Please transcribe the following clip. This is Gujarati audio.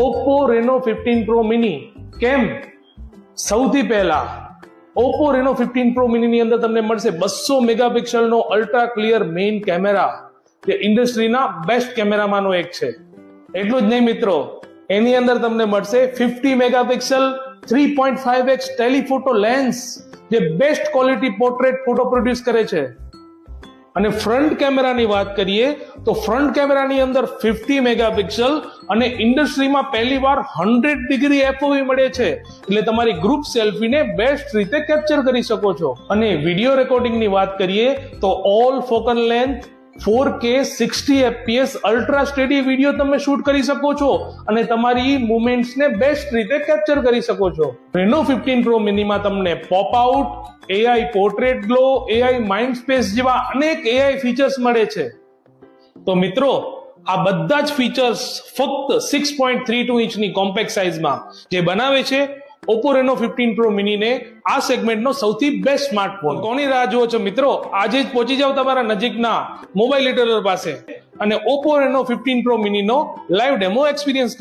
Oppo Reno 15 Pro Mini કેમ? સૌથી પહેલા Oppo Reno 15 Pro Mini ની અંદર તમને મળશે 200 મેગાપિક્સલ નો અલ્ટ્રા ક્લિયર મેઇન કેમેરા, જે ઇન્ડસ્ટ્રીના બેસ્ટ કેમેરામાંનો એક છે. એટલું જ નહીં મિત્રો, એની અંદર તમને મળશે 50 મેગાપિક્સલ 3.5x ટેલિફોટો લેન્સ, જે best quality portrait photo produce કરે છે. અને ફ્રન્ટ કેમેરાની વાત કરીએ તો ફ્રન્ટ કેમેરાની અંદર 50 મેગાપિક્સલ અને ઇન્ડસ્ટ્રીમાં પહેલીવાર 100 ડિગ્રી FOV મળે છે, એટલે તમારી ગ્રુપ સેલ્ફીને બેસ્ટ રીતે કેપ્ચર કરી શકો છો. અને વિડિયો રેકોર્ડિંગની વાત કરીએ તો all focal length 4K 60 FPS ultra steady video તમે શૂટ કરી શકો છો અને તમારી મુવમેન્ટ્સને બેસ્ટ રીતે કેપ્ચર કરી શકો છો. Reno 15 Pro Mini માં તમને pop out, AI portrait glow, AI mind space જેવા અનેક AI ફીચર્સ મળે છે. તો મિત્રો, આ બધા જ ફીચર્સ ફક્ત 6.32 ઇંચની કોમ્પેક્ટ સાઇઝમાં, જે બનાવે છે Oppo Reno 15 Pro Mini ને આ સેગમેન્ટનો સૌથી બેસ્ટ સ્માર્ટફોન. કોની રાહ જુઓ છો મિત્રો? આજે જ પહોંચી જાઓ તમારા નજીકના મોબાઈલ રિટેલર પાસે અને Oppo Reno 15 Pro Mini નો લાઈવ ડેમો એક્સપિરિયન્સ કરો.